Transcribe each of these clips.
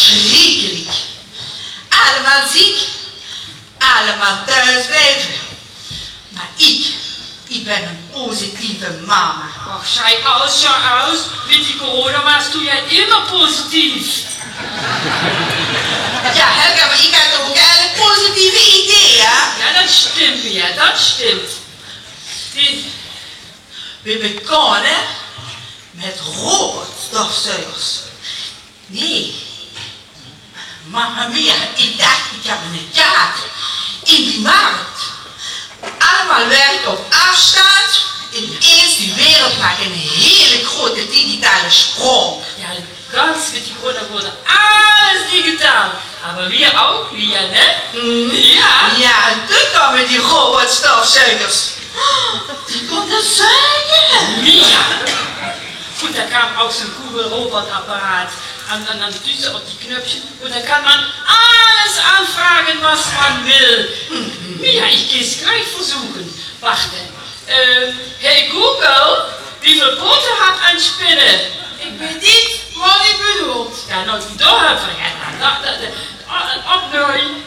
verschrikkelijk. Allemaal ziek, allemaal thuis blijven. Maar ik ben een positieve mama. Ach, schei aus. Mit die Corona warst du ja immer positiv. Ja, Helga, maar ik had ook een positieve idee, hè? Ja, dat stimmt, dat stimmt. We begonnen met robotstofzuigers. Nee. Mamma mia, ik dacht, ik heb een kaart in die markt. Allemaal werk op afstand. Ineens die wereld maakt een hele grote digitale sprong. Ja, ganz mit die Corona wurde alles digital. Aber wir auch, wir, ne? Ja. Ja, en toen kwamen die robotstofzuigers. Die konden zuigen. Ja. Und da kam auch so ein Kugelrobotapparat an Düse auf die Knöpfchen und da kann man alles anfragen, was man will. Ja, ich gehe es gleich versuchen. Warte. Hey Google, wie viel Poten hat een Spinne? Ik weet niet wat ik bedoelt. Ja, nou die doorhebben. Opnieuw.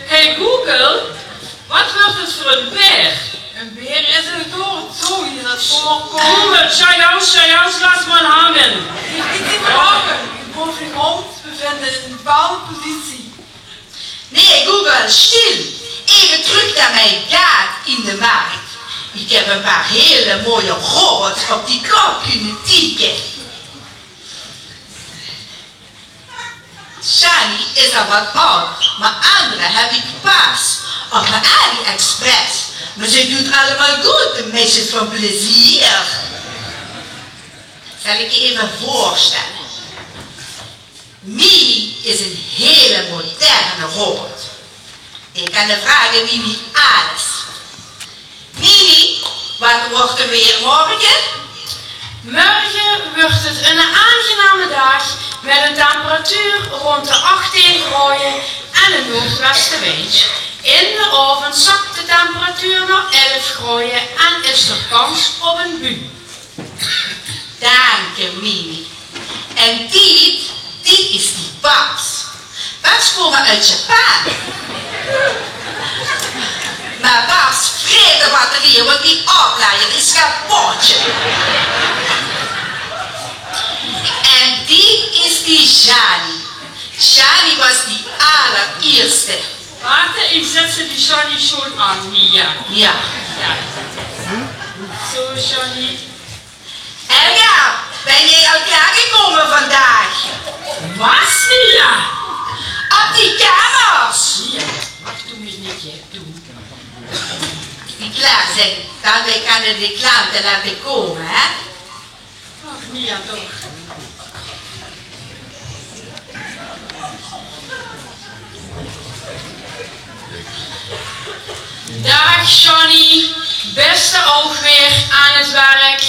Hey Google, wat wordt het voor een beer? Een beer is een zooi dat voorkomt. Google, schau aus, lass mal hangen. Ik zie morgen. Boven de grond bevinden in een bepaalde positie. Nee, Google, stil. Even terug naar mijn kaart in de markt. Ik heb een paar hele mooie robots op die knop kunnen tikken. Shani is al wat oud, maar andere heb ik pas op mijn AliExpress. Maar ze doet allemaal goed, de meisjes van plezier. Zal ik je even voorstellen. Mimi is een hele moderne robot. Ik kan de vragen Mimi alles. Mimi, wat wordt er weer morgen? Morgen wordt het een aangename dag met een temperatuur rond de 18 graden en een noordwestenwind. In de oven zakt de temperatuur naar 11 graden en is er kans op een bui. Dank je, Mimi. En dit is die Babs. Babs komen uit Japan. Maar Babs vreet de batterieën, want die oplader is kapotje. En die is die Shani. Shani was die allereerste. Warte, ich setze die Johnny schon an. Ja. Ja. Zo, Johnny. Helga, ben jij al klaargekomen vandaag? Was? Ja. Op die kamers. Ja, mach du mich nicht jetzt, du. Die klaar zijn, dan wij kunnen de klanten laten komen, hè? Ach, Mia, toch. Dag Johnny, beste ook weer aan het werk.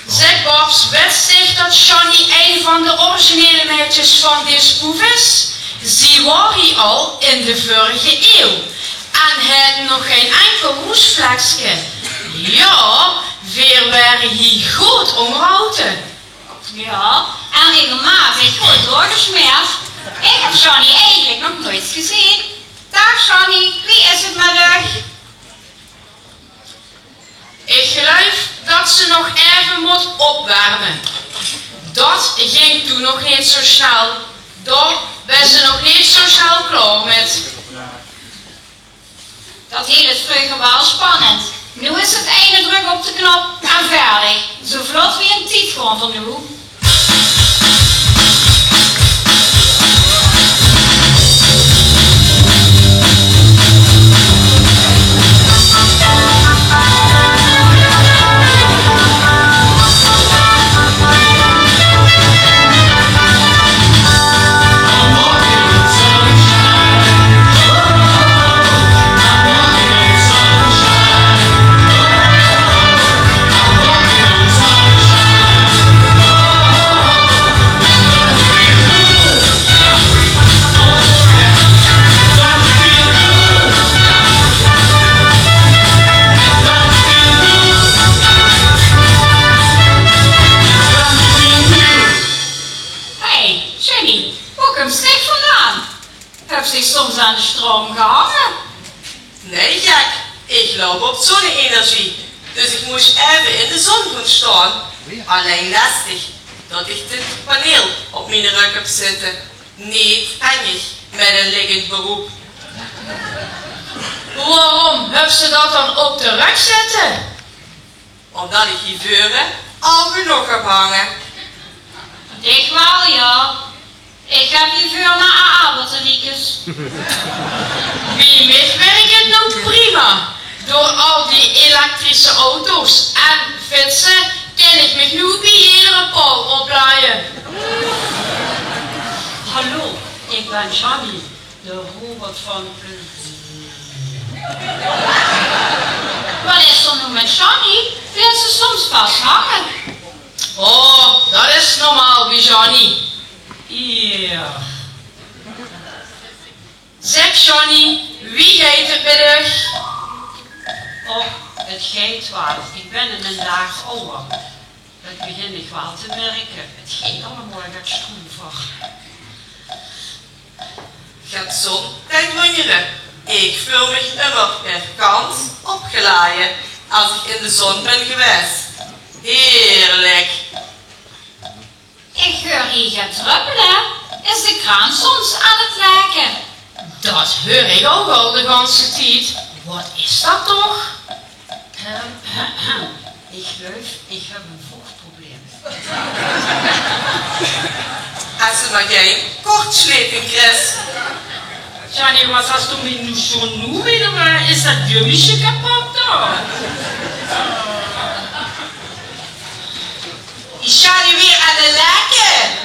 Zeg Babs, wist zich dat Johnny een van de originele meisjes van deze boef is? Ze waren hier al in de vorige eeuw en hadden nog geen enkel roestvlekje. Ja, we waren hier goed onderhouden. Ja, en regelmatig goed doorgesmeerd. Ik heb Johnny eigenlijk nog nooit gezien. Dag Johnny, wie is het maar weg? Ik geloof dat ze nog even moet opwarmen. Dat ging toen nog niet zo snel. Daar ben ze nog niet zo snel klaar met. Dat hier is vroeger wel spannend. Nu is het ene druk op de knop en verder. Zo vlot wie een tiet gewoon van nu. kunnen staan. Alleen lastig dat ik dit paneel op mijn rug heb zitten. Niet handig met een liggend beroep. Waarom heb ze dat dan op de rug zitten? Omdat ik hier vuren al genoeg heb hangen. Ik wel, ja. Ik heb die vuur naar Alberteriekes. Wie weet werkt het nog prima. Door al die elektrische auto's en fietsen kan ik me nu bij iedere paal oplaaien. Hallo, ik ben Johnny, de robot van Wat is er nu met Johnny? Wil ze soms vasthangen? Oh, dat is normaal bij Johnny. Ja. Zeg Johnny, wie gaat het met u? Oh, het gaat wel. Ik ben in een dag ouder. Dat begin ik wel te merken. Het gaat allemaal wat stroever. Gaat zon tijd wonderen. Ik voel me immer per kans opgeladen als ik in de zon ben geweest. Heerlijk. Ik hoor hier gaan druppelen. Is de kraan soms aan het lekken? Dat hoor ik ook al de ganse tijd. Wat is dat toch? Ik geloof, ik heb een vochtprobleem. Als ze maar geen kortsluiting krijgt. Johnny, was hast du mich nu schon nu wieder mal? Ist das Gummische kaputt da? Is Johnny weer aan de lekken?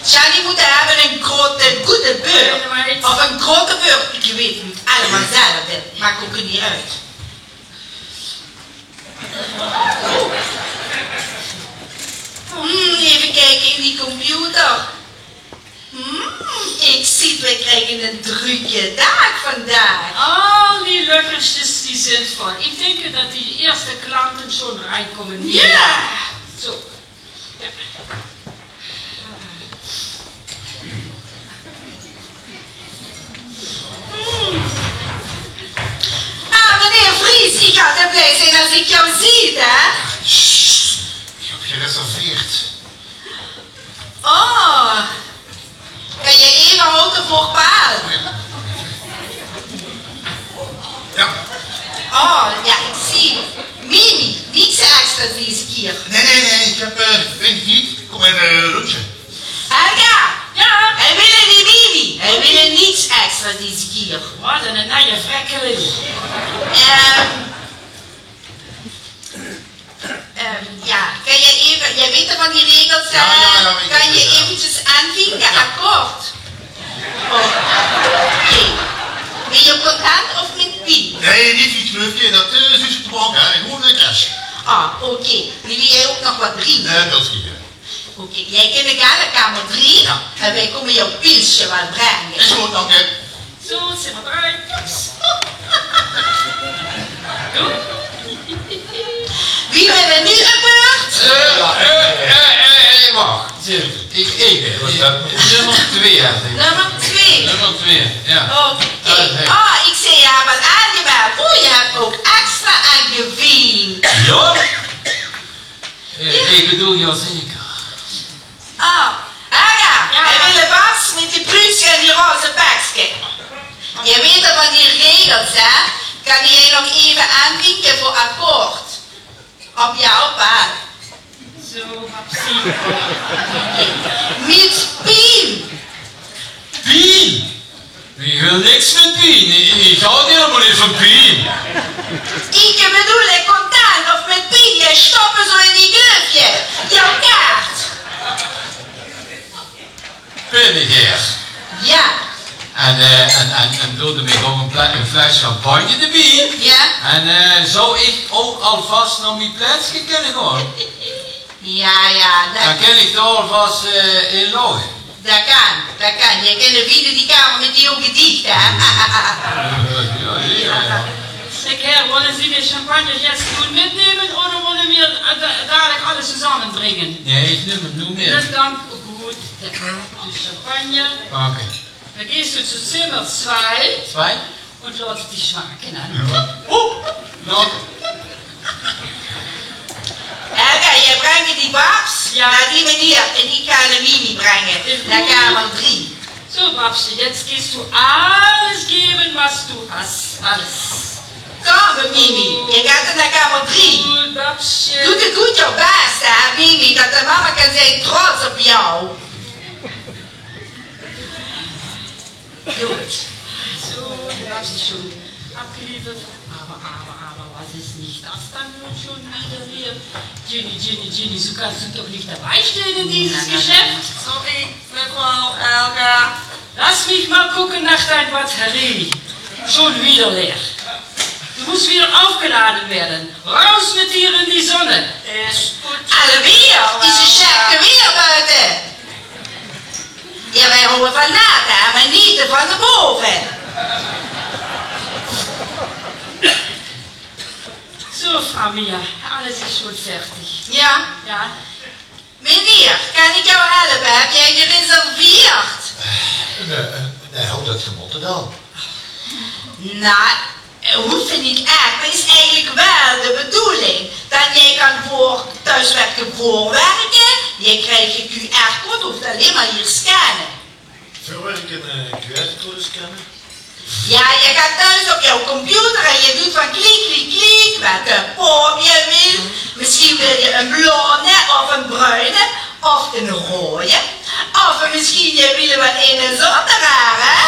Johnny moet hebben een grote goede beurt. Of een grote beurt. Ik weet niet allemaal zelf. Dat maakt ook niet uit. Even kijken in die computer. Ik zie, we krijgen een drukke dag vandaag. Al die luchtjes die sind voll. Ich denke, dass die ersten Klanten schon reinkommen. Ja. So. Ja. Ah, meneer Vries, ik ga er blij zijn als ik jou zie, hè? Ik heb gereserveerd. Oh. Kan je even houden voor paal? Ja. Oh, ja, ik zie. Mimi, niets extra deze keer. Nee, ik heb, weet ik niet, ik kom even lunchen. Helga! Ja. Hij wil niet Mimi. Hij wil niets extra deze keer. Wat een naaie vrekkeling. Ja, kan je even, jij weet er van die regels, Ja, kan je eventjes aanvinken, akkoord? Oh, oké. Ben je content of met pin? Nee, niet iets knuffje, dat is iets op de bank, hè. Gewoon een cash. Ah, oké. Wil jij ook nog wat drinken? Dat schiet. Oké, jij kunt gaan naar kamer 3 Ja. en wij komen jouw pilsje wel brengen. Is goed, dank je. Zo, zit maar eruit. Doe. Wie wil er nu een beurt? Wacht. Ik nummer 2 had ik. Nummer 2. Nummer 2, ja. Oké. Ah, ik zei je hebt wat aangemeld. Oh, je hebt ook extra aangevinkt. Ja? Ik bedoel jou zeker. Ah, Aga, hij wil een was met die pluche en die roze pakje. Je weet er van die regels, hè? Kan jij nog even aanvinken voor akkoord? Op jouw paard. Zo, hapsie. Met pien. Pien! Ik wil niks met Pien. Ik hou helemaal niet van Pien. Ik bedoel, ik content of met pien. Je stoppen zo in die glufje. Jouw kaart. Pinnegeer. Ja. En wilde mij gewoon een fles champagne erbij. Ja? En zou ik ook alvast naar mijn plaatsje kunnen gaan? Ja, Dan kan ik er alvast in loggen. dat kan. Je kent de die kamer met die ogen dicht, hè? Ja. Ik Herr, wollen Sie die Champagner jetzt nun mitnehmen oder wollen wir dadelijk alles zusammen bringen? Nee, ik neem het nu mee. Das dann gut. Die Champagner. Oké. Dann gehst du zu Zimmer 2 2? und lässt dich schwanken an. Oh! Nog. brengt die Babs naar die meneer en die kan de Mimi brengen naar kamer 3. So, Babsje, jetzt gehst du alles geben, was du hast. Alles. Kom, Mimi, je gaat naar kamer 3. Goed, Babsje. Doe het goed je best, hè, Mimi, dat de mama kan zijn trots op jou. Doe het. So, du hast dich schon abgeliefert. Aber, was ist nicht das dann nun schon wieder hier? Jenny, so kannst du doch nicht dabei stehen in dieses Geschäft. Sorry, mevrouw Elga. Lass mich mal gucken nach dein Batterie. Schon wieder leer. Du musst wieder aufgeladen werden. Raus mit dir in die Sonne. Is goed. Alweer, is een check weer buiten. Ja, wij houden van nata, maar niet van de boven. So, Frau Mia, alles ist schon fertig. Ja, Ja? meneer, kan ik jou helpen? Heb jij gereserveerd? Nee, hou dat gemotten dan. Nou, hoeft niet echt, maar is eigenlijk wel de bedoeling. Dat jij kan voor thuiswerken voorwerken, je krijgt je QR-code, hoeft alleen maar hier scannen. Verwerken en QR-code scannen. Ja, je gaat thuis op jouw computer en je doet van klik, welke vorm je wil. Misschien wil je een blonde of een bruine of een rode. Of misschien je wil wat een zonder haar, hè?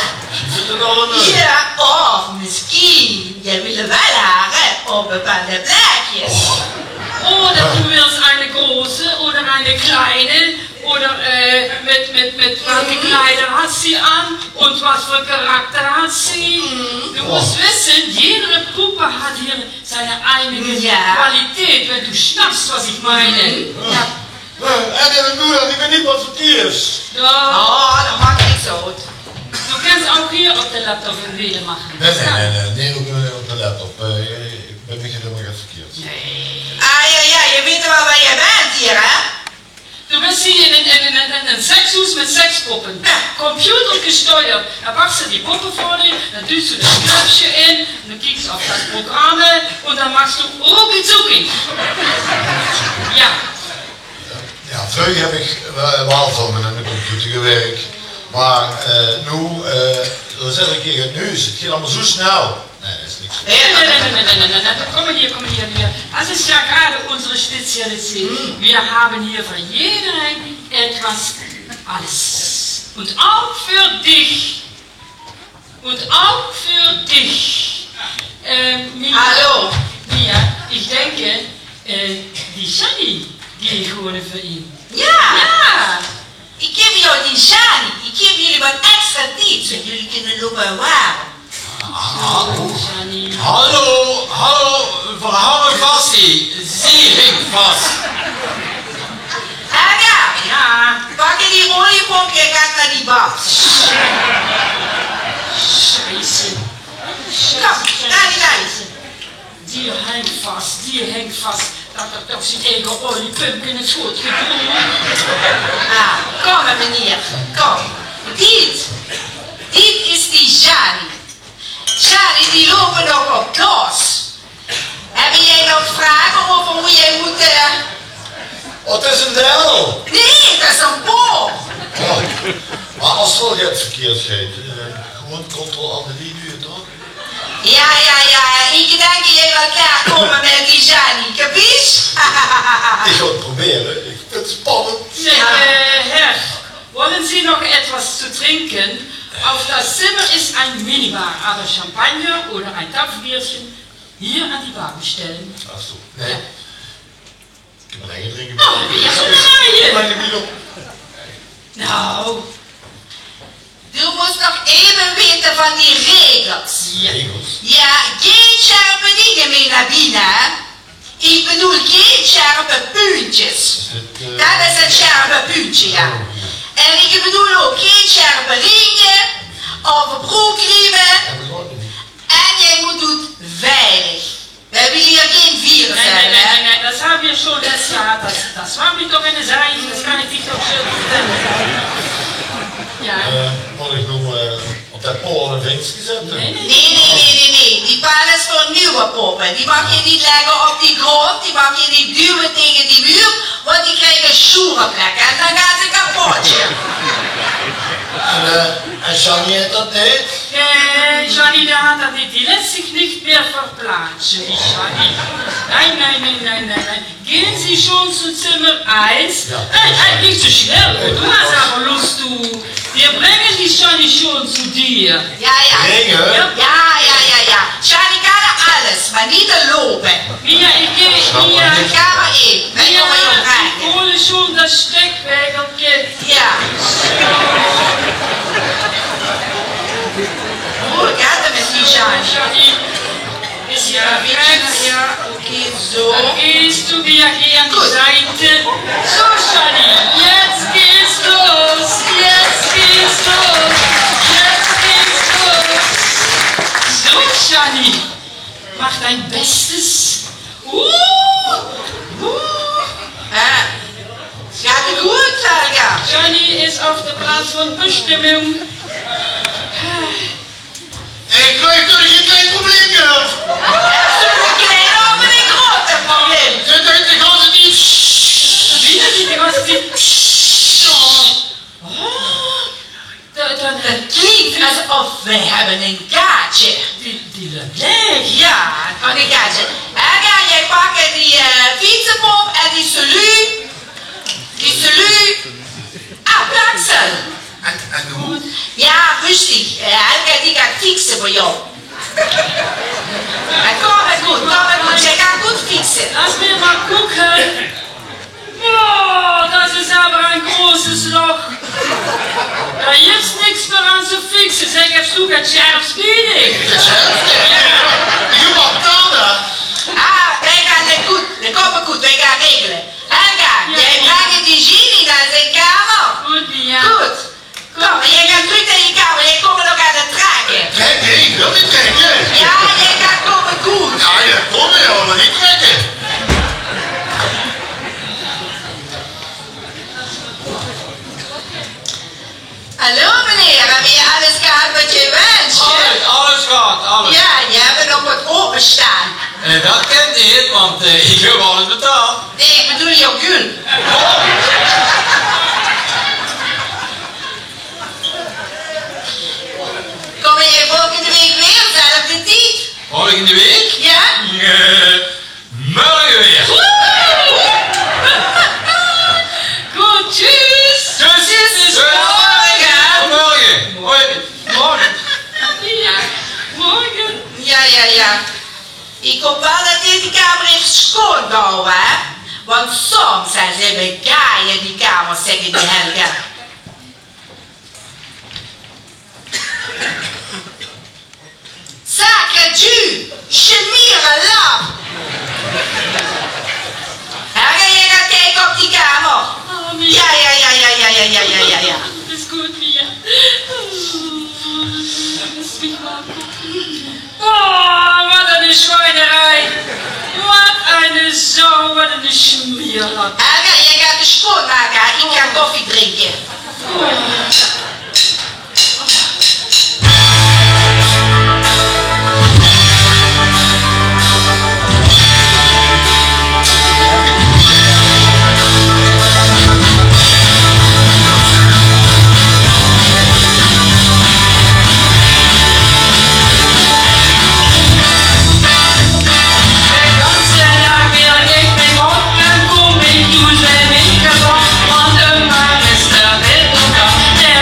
Zit er al een... Ja, of misschien je wil wel haren op bepaalde plekjes. Oder du willst eine große oder eine kleine oder mit welche Kleider hat sie an und was für Charakter hat sie. Du musst wissen, jede Puppe hat hier seine eigene Qualität, wenn du schnappst, was ich meine. Ja. En moeder, ik ben niet wat voor is. Oh, dat maakt niks uit. Du kannst auch hier auf der Laptop ein Video machen. Nee, op de laptop. Ik ben helemaal verkeerd. Ja, je weet wel waar je bent hier, hè? Du bist hier in ein Sexhaus mit Sexpuppen. Computergesteuert. Da packst du die Puppe vor dir, dann tust du das Knöpfchen in, dann klickst auf das Programm und dann machst du rucki zucki. Ja. Ja, vroeger heb ik wel van met een computer gewerkt. Maar nu, dat zeg ik tegen het nieuws, het gaat allemaal zo snel. Nee, dat is niks. Nein, komm hier. Das ist ja gerade unsere Spezialität. Wir haben hier für jeden etwas, alles. Und auch für dich. Mia, Hallo? Mia, ich denke, die Shani geht gewoon für ihn. Ja! Ik geef jou die Shani. Ik geef jullie wat extra tijd, zodat jullie kunnen lopen waren. Shani. Hallo, verhou vast die. Sie hängt vast. Aga, Ja, pak je die oliepomp, je gaat naar die Babs. Scheiße. Kom, daar die lijst. Die hängt vast. Dat is een eigen oliepump in het schoot gedrongen. Ah, kom meneer, kom. Dit is die Shani. Shani, die lopen nog op los. Heb jij nog vragen over hoe jij moet... Wat is een del? Nee, dat is een boom. Oh. Maar als het wel gaat verkeerd gaat, gewoon controle-alt-delete nu, toch? Ja. Ik denk dat jij wel klaarkomen met die Shani, capiche? Ik ga het proberen, ik vind het spannend. Herr, wollen Sie noch etwas zu trinken? Auf das Zimmer ist ein Minibar, aber Champagner oder ein Tapfbierchen hier an die Bar bestellen. Ach zo, nee. Ja. Ik heb een eigen drinken. Nou, Du musst nog even weten van die regels. Regels? Ja, geen scherpe dingen mee naar binnen. Ik bedoel geen scherpe puntjes. Dat is een scherpe puntje, ja. En ik bedoel ook geen scherpe ringen of broekriemen. En jij moet doen veilig. We willen hier geen virus hebben, hè? nein, das haben wir schon das Jahr. Das war mir doch eine Sache, das kann ich dich doch schon vertellen. Ja. Moet ik nog op dat polen een vinkje zetten? Nee. Die paal is voor nieuwe poppen. Die mag je niet leggen op die grond, die mag je niet duwen tegen die muur, trekken en dan gaat het kapot. En Johnny heeft dat niet? Johnny, der hat das nicht. Die lässt sich nicht mehr verplatschen, die Johnny. Nein. Gehen Sie schon zu Zimmer 1? Ja. Nicht so schnell. Du hast aber Lust, du. Wir bringen die Johnny schon zu dir. Ja. Brengen? Ja. Johnny kan alles, maar niet de lopen. Mia, ich gehe. Kamer 1, met Mia, jongen ich rijden. hole schon das Steckwegelchen. Ja. Hoe gaat het met die Johnny? Johnny, ist ja rechts. Ja, oké, zo. Dann gehst du wieder hier an die Gut. Seite. So, Johnny, jetzt geht's los. So, Johnny, mach dein Bestes. Gaat het goed, Helga? Johnny ist auf der Platz von Bestimmung. Ik weet dat je geen probleem hebt. Heeft u een klein of een grote probleem? Ze denkt de ganze tijd. Wieder die ganze Zeit. Het klinkt alsof we hebben een kaartje. Die leeg. Ja, van een kaartje. Helga, jij pakt die fietsenpomp en die solu. Plaksel. En hoe? Ja, rustig. Helga die gaat fixen voor jou. Maar kom maar goed. Jij gaat goed fixen. Lass mir mal gucken. Oh, das ist aber ein großes Loch. Da gibt's nichts mehr an zu fixen. Zeg, hast du ganz scharf speedig? Je mag tanden. Wij gaan het goed. Dat komt goed. Wij gaan regelen. Helga, jij brengt die genie naar zijn kamer. Gut, ja. Goed. Kom, jij gaat terug naar je kamer. Jij komt nog aan het trekken. Trekken? Ik wil niet trekken. Ja, jij gaat komen goed. Ja, je komt wel, maar niet trekken. Hallo meneer, hebben je alles gehad wat je wenst? Alles gaat, alles. Ja, je hebt nog wat openstaan. Dat kent niet, want ik heb alles betaald. Nee, ik bedoel jouw gul. Kom je volgende week weer, zelfde tijd? Volgende week? Ja? Morgen weer. Gut, tschüss. Tschüss. Morgen. Morgen. Hoi. Morgen. Ja, morgen. Ja. Ik hoop wel dat hij die kamer heeft schoongehouden, hè? Want soms zijn ze begaan in die kamer, zeggen die Helga. Sacre Dieu! Chemire lap! Helga, jij gaat kijken op die kamer. Oh, Mia. Ja. Ist gut, Mia. Lass mich mal gucken. Oh, was eine Schweinerei. Was eine Sau, was eine Schmierlapp. Helga, jij gaat de schoonmaken, hè? Ik ga koffie drinken. Der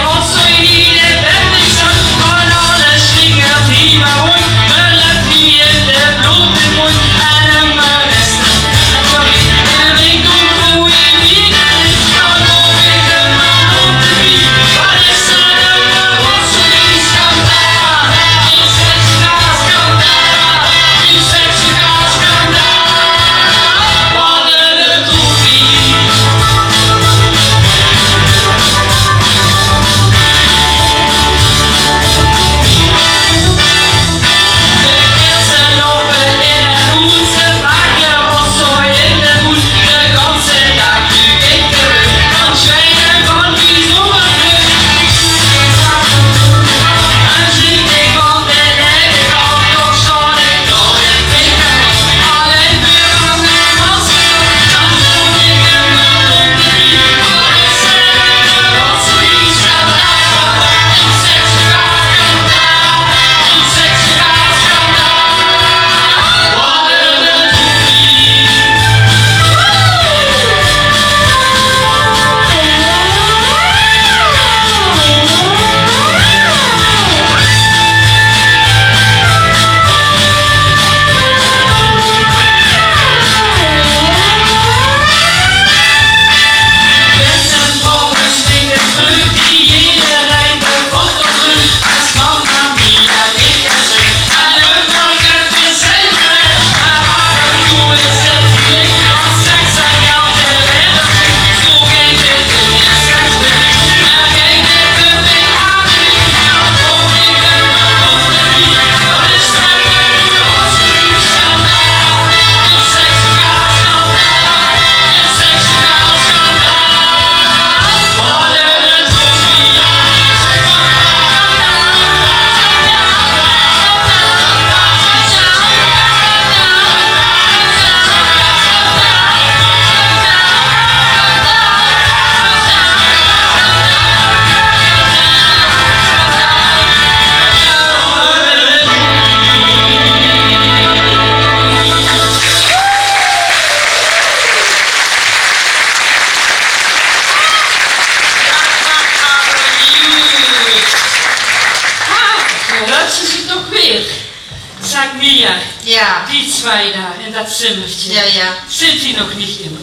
Ja. Die zwei da in dat Zimmerchen. Ja. Sind die noch nicht immer?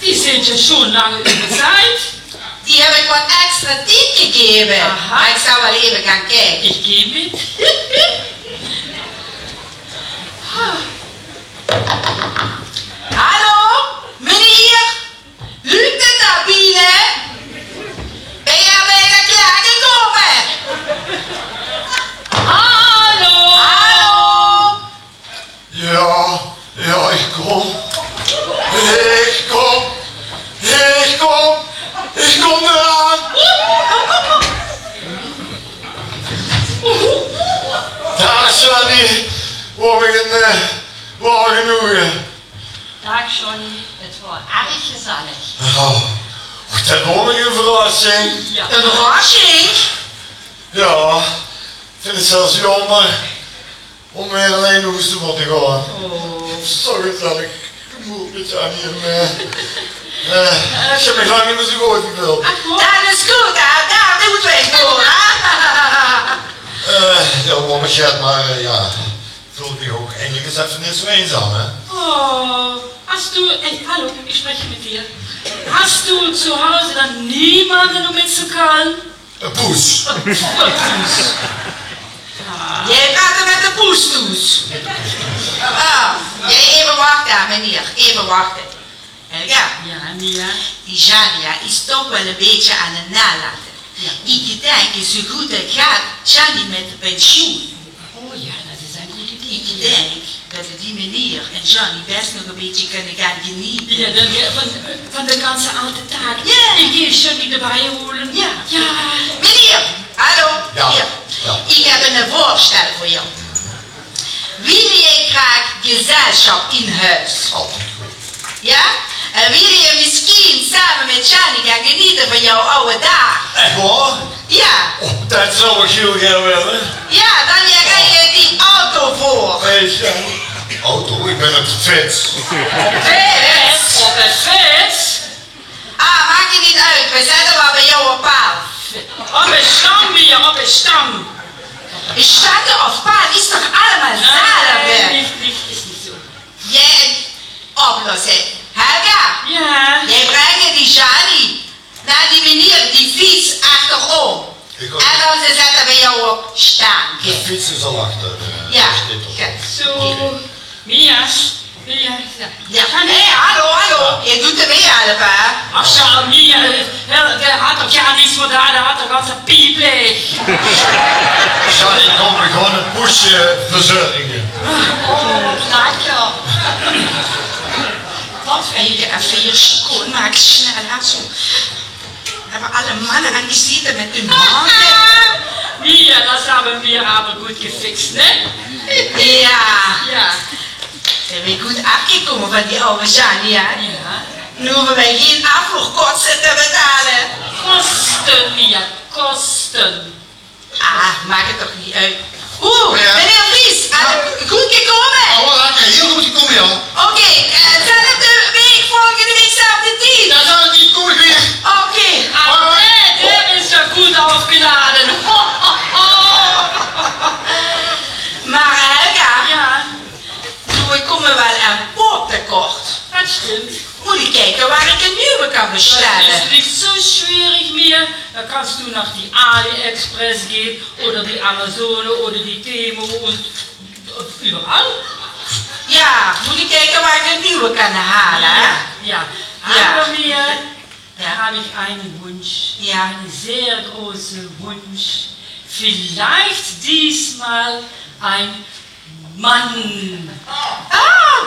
Die sind ja schon lange über Zeit. Die heb ik wat extra tijd gegeven. Aha. Maar ik zal wel even gaan kijken. Ich gehe mit. Hallo, meneer? Lukt het daar binnen? Ben je bijna klaargekomen? Hallo! Hallo? Ja, ik kom. Ik kom eraan. Dag Johnny, waar genoegen. Dag Johnny, het was erg gezellig. Oh, wat een mooie verrassing. Ja. Een verrassing? Ja, ik vind het zelfs jammer om weer alleen naar huis te moeten gaan. Het is zo gezellig. Ik moet met Johnny ik heb me lang niet meer zo goed gevoeld. Dat is goed, hè? Daar moeten we voor, hè? Ja, mama schat, maar ja, voel mich ook eindelijk eens even niet zo eenzaam, hè? Oh, hast du, hallo, ich spreche mit dir. Hast du zu Hause dann niemanden, um mitzukommen? Een poes. Jij gaat er met de poes toes. Jij even wachten, meneer. Even wachten. Helga, Ja, Mia. die Jania is toch wel een beetje aan het nalaten. Ja. Ik denk, zo goed het gaat, Jani met de pensioen. Oh ja, dat is een goed Ik idee. denk dat we die meneer en Johnny best nog een beetje kunnen gaan genieten. Ja, dan van de ganze alte Tag. Ja. Ich gehe schon wieder holen. Ja. Ja. Meneer, hallo. Ja. Hier. Ja. Ik heb een voorstel voor jou. Wil jij graag gezelschap in huis? Altijd goed. Ja? En wil je misschien samen met Johnny gaan genieten van jouw oude dag? Echt waar? Ja. Oh, dat zou ik heel graag willen. Ja, dan rij je die auto voor. Weet je? Auto, ik ben op de fiets. Fits. Op de fiets. Maakt je niet uit. We zetten wel bij jou op paal. Op een stang, Mia, op een stang. Schatten of paal is toch allemaal hetzelfde? Nee, is niet zo. Jij oplossen. Helga, Ja. jij brengt die Johnny naar die meneer die fiets achterom. Ik ook. En dan zetten we jou op staan. De fiets is al achter. Ja. Dit op. Zo. Mia's. Mia. Ja. Hé, hallo. Je doet er mee helpen, hè? Ach zo, Mia. Der hat doch ja nichts von da, der hat doch ganz een pieplig. Ja, ik kom me gewoon een poesje verzorgen. Dank Wat wil je even hier schoonmaken, snel, zo. Hebben alle mannen angezeten met hun handen? Mia, das haben wir aber gut gefixt, ne? Ja. Ja. Zijn we goed afgekomen van die oude Johnny, hè? Ja. Nu hoeven wij geen afvoerkosten te betalen. Kosten, Mia, kosten. Maakt het toch niet uit. Ja. Meneer Vries, goed gekomen? Oh, lekker. Heel goed gekomen, ja. Oké, zelfde week, volgende week, zelfde tijd. Dat zou het niet goed weer. Oké. Der ist ja gut aufgeladen. Maar Helga, Ja, we komen wel een poort tekort. das stimmt. Moet ik kijken waar ik een nieuwe kan Das bestellen. ist nicht so schwierig, Mia. Da kannst du nach die AliExpress gehen oder die Amazon oder die Temo und überall. Ja, moet ik kijken waar ik een nieuwe kan halen, hè? Ja. Ja. Aber Mia, da Ja. habe ich einen Wunsch. Ja. Einen sehr großen Wunsch. Vielleicht diesmal ein Mann.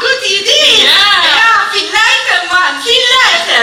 Goed idee. Ja. Ja, vielleicht een man, vielleicht.